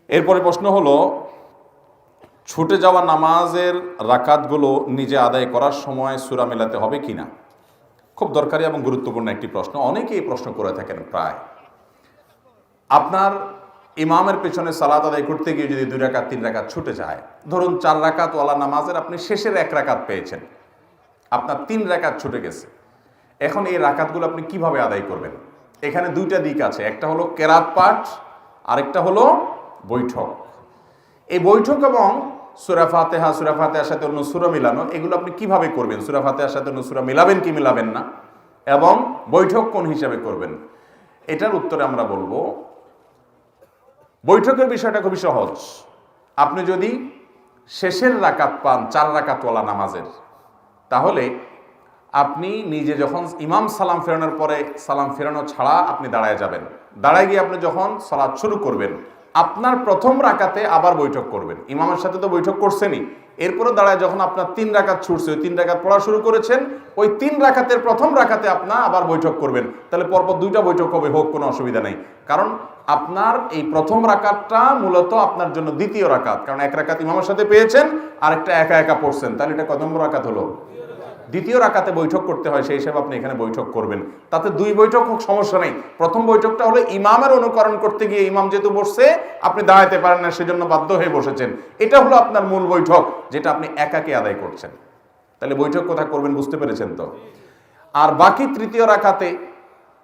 এরপরে প্রশ্ন হলো, ছুটে যাওয়া নামাজের রাকাতগুলো নিজে আদায় করার সময় সূরা মেলাতে হবে কিনা। খুব দরকারি এবং গুরুত্বপূর্ণ একটি প্রশ্ন, অনেকেই এই প্রশ্ন করে থাকেন। প্রায় আপনার ইমামের পেছনে সালাত আদায় করতে গিয়ে যদি 2 রাকাত 3 রাকাত ছুটে যায়, ধরুন 4 রাকাত ওয়ালা নামাজের আপনি শেষের 1 রাকাত পেয়েছেন, আপনার 3 রাকাত ছুটে গেছে। এখন এই রাকাতগুলো আপনি কিভাবে আদায় করবেন? এখানে 2টা দিক আছে, একটা হলো কেরাত পাঠ, আরেকটা হলো বৈঠক। এই বৈঠক এবং সূরা ফাতিহার সাথে অন্য সূরা মিলানো, এগুলো আপনি কিভাবে করবেন? সূরা ফাতিহার সাথে অন্য সূরা মিলাবেন কি মিলাবেন না, এবং বৈঠক কোন হিসাবে করবেন? এটার উত্তরে আমরা বলবো, বৈঠকের বিষয়টা খুবই সহজ। আপনি যদি শেষের রাকাত পান 4 রাকাতওয়ালা নামাজের, তাহলে আপনি নিজে যখন ইমাম সালাম ফেরানোর পরে সালাম ফেরানো ছাড়া আপনি দাঁড়ায় যাবেন, দাঁড়ায় গিয়ে আপনি যখন সালাত শুরু করবেন, আপনার প্রথম রাকাতে আবার বৈঠক করবেন। ইমামের সাথে তো বৈঠক করছেনই, এরপরে দাঁড়ায় যখন আপনার 3 রাকাত ছুটছে, ওই 3 রাকাত পড়া শুরু করেছেন, ওই 3 রাকাতের প্রথম রাকাতে আপনার আবার বৈঠক করবেন। তাহলে পরপর 2টা বৈঠক হবে, হোক, কোনো অসুবিধা নেই। কারণ আপনার এই প্রথম রাকাতটা মূলত আপনার জন্য দ্বিতীয় রাকাত, কারণ 1 রাকাত ইমামের সাথে পেয়েছেন, আরেকটা একা একা পড়ছেন, তাহলে এটা কত নম্বর রাকাত হলো? দ্বিতীয় রাকাতে বৈঠক করতে হয়, সেই হিসাবে আপনি এখানে বৈঠক করবেন। তাতে 2 বৈঠক হোক, সমস্যা নেই। প্রথম বৈঠকটা হলো ইমামের অনুকরণ করতে গিয়ে ইমাম যেহেতু বসছে, আপনি দাঁড়াইতে পারেন না, সেজন্য বাধ্য হয়ে বসেছেন। এটা হলো আপনার মূল বৈঠক, যেটা আপনি একাকে আদায় করছেন। তাহলে বৈঠক কোথায় করবেন বুঝতে পেরেছেন তো? আর বাকি তৃতীয় রাকাতে,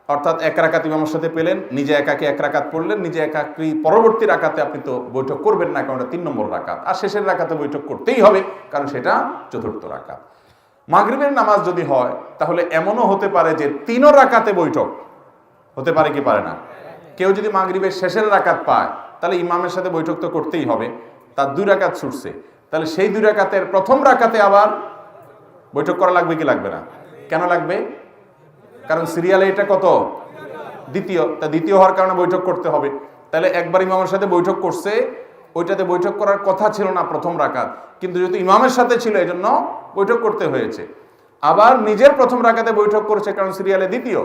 অর্থাৎ 1 রাকাত ইমামের সাথে পেলেন, নিজে একাকে 1 রাকাত পড়লেন, নিজে একাকি পরবর্তী রাকাতে আপনি তো বৈঠক করবেন না, কারণ এটা 3 নম্বর রাকাত। আর শেষের রাকাতে বৈঠক করতেই হবে, কারণ সেটা 4র্থ রাকাত। মাগরিবের নামাজ যদি হয়, তাহলে এমনও হতে পারে যে 3 রাকাতে বৈঠক হতে পারে কি পারে না? কেউ যদি মাগরিবের শেষের রাকাত পায়, তাহলে ইমামের সাথে বৈঠক তো করতেই হবে। তার 2 রাকাত ছুটছে, তাহলে সেই 2 রাকাতের প্রথম রাকাতে আবার বৈঠক করা লাগবে কি লাগবে না? কেন লাগবে? কারণ সিরিয়ালে এটা কত? দ্বিতীয়। তা দ্বিতীয় হওয়ার কারণে বৈঠক করতে হবে। তাহলে একবার ইমামের সাথে বৈঠক করছে, ওইটাতে বৈঠক করার কথা ছিল না প্রথম রাকাত, কিন্তু যেহেতু ইমামের সাথে ছিল, এই জন্য বৈঠক করতে হয়েছে। আবার নিজের প্রথম রাকাতে বৈঠক করেছে, কারণ সিরিয়ালে দ্বিতীয়।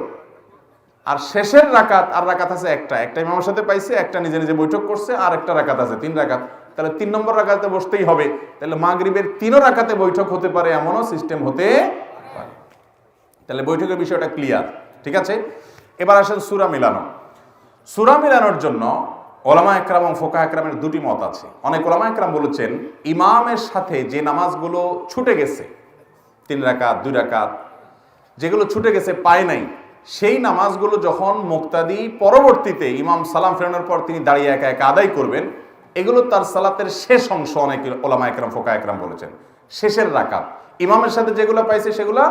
আর শেষের রাকাত, আর রাকাত আছে একটা ইমামের সাথে পাইছে, একটা নিজে নিজে বৈঠক করছে, আর একটা রাকাত আছে 3 রাকাত। তাহলে 3 নম্বর রাকাতে বসতেই হবে। তাহলে মাগরিবের 3 রাকাতে বৈঠক হতে পারে, এমনও সিস্টেম হতে পারে। তাহলে বৈঠকের বিষয়টা ক্লিয়ার, ঠিক আছে? এবার আসেন সূরা মিলানো। সূরা মিলানোর জন্য ওলামা একরাম এবং ফোকাহ একরামের 2টি মত আছে। অনেক ওলামা একরাম বলেছেন, ইমামের সাথে যে নামাজগুলো ছুটে গেছে, 3 রাকাত 2 রাকাত, যেগুলো ছুটে গেছে পায় নাই, সেই নামাজগুলো যখন মুক্তাদি পরবর্তীতে ইমাম সালাম ফেরানোর পর তিনি দাঁড়িয়ে একা একা আদায় করবেন, এগুলো তার সালাতের শেষ অংশ। অনেক ওলামা একরাম ফোকাহ একরাম বলেছেন শেষের রাকাত। ইমামের সাথে যেগুলো পাইছে সেগুলো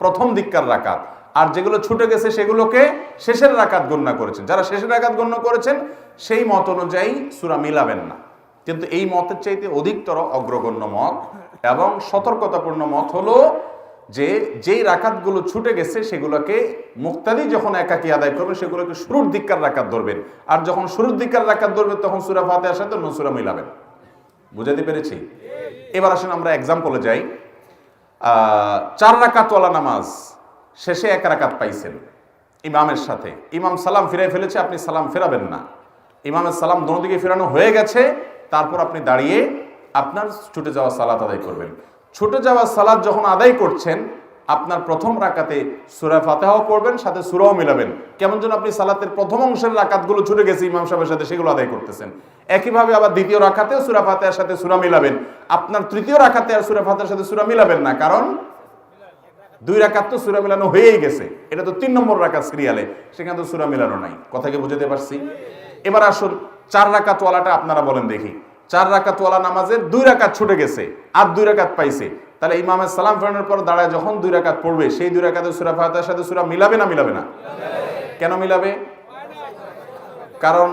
প্রথম দিককার রাকাত, আর যেগুলো ছুটে গেছে সেগুলোকে শেষের রাকাত গণ্য করেছেন। যারা শেষের রাকাত গণ্য করেছেন, সেই মত অনুযায়ী সূরা মিলাবেন না। কিন্তু এই মতের চাইতে অধিকতর অগ্রগণ্য মত এবং সতর্কতাপূর্ণ মত হলো যে যেই রাকাতগুলো ছুটে গেছে সেগুলোকে মুক্তাদি যখন একাকি আদায় করবেন, সেগুলোকে শুরুর দিককার রাকাত ধরবেন। আর যখন শুরুর দিককার রাকাত ধরবেন, তখন সূরা ফাতিহার সাথে অন্য সূরা মিলাবেন। বুঝাতে পেরেছি? এবার আসেন আমরা এক্সাম্পলে যাই। 4 রাকাতওয়ালা নামাজ, শেষে 1 রাকাত পাইছেন ইমামের সাথে, ইমাম সালাম ফিরাই ফেলেছে, আপনি সালাম ফেরাবেন না। ইমামের সালাম দোনো দিকে ফেরানো হয়ে গেছে, তারপর আপনি দাঁড়িয়ে আপনার ছুটে যাওয়া সালাত আদায় করবেন। ছুটে যাওয়া সালাত যখন আদায় করছেন, আপনার প্রথম রাকাতে সূরা ফাতিহাও পড়বেন, সাথে সূরাও মিলাবেন। কেমন যেন আপনি সালাতের প্রথম অংশের রাকাতগুলো ছুটে গেছে ইমাম সাহেবের সাথে, সেগুলো আদায় করতেছেন। একইভাবে আবার দ্বিতীয় রাকাতেও সূরা ফাতিহার সাথে সূরা মিলাবেন। আপনার তৃতীয় রাকাতে আর সূরা ফাতিহার সাথে সূরা মিলাবেন না, কারণ 2 রাকাত তো সূরা মিলানো হয়েই গেছে। এটা তো 3 নম্বর রাকাত সিরিয়ালে, সেখানে তো সূরা মিলানো নাই। কথা কি বুঝতে পারছি? এবার আসুন 4 রাকাতওয়ালাটা আপনারা বলেন দেখি। 4 রাকাতওয়ালা নামাজের 2 রাকাত ছুটে গেছে, আর 2 রাকাত পাইছে। তাহলে ইমামের সালাম ফেরানোর পর দাঁড়ায় যখন 2 রাকাত পড়বে, সেই 2 রাকাতে সূরা ফাতিহার সাথে সূরা মিলাবে না মিলাবে না? কেন মিলাবে? কারণ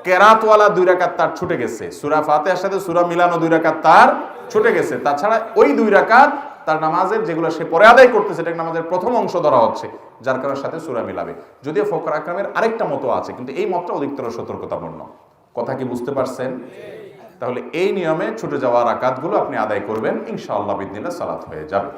কেরাতওয়ালা 2 রাকাত তার ছুটে গেছে, সূরা ফাতিহার সাথে সূরা মিলানো 2 রাকাত তার ছুটে গেছে। তাছাড়া ওই 2 রাকাত তার নামাজের যেগুলো সে পরে আদায় করতেছে, এটা নামাজের প্রথম অংশ ধরা হচ্ছে, যার কারণে সাথে সূরা মিলাবে। যদিও ফোকাহ একরামের আরেকটা মত আছে, কিন্তু এই মতটা অধিকতর সতর্কতাপূর্ণ। কথা কি বুঝতে পারছেন? তাহলে এই নিয়মে ছুটে যাওয়া রাকাতগুলো আপনি আদায় করবেন, ইনশাআল্লাহ বিইذনিল্লাহ সালাত হয়ে যাবে।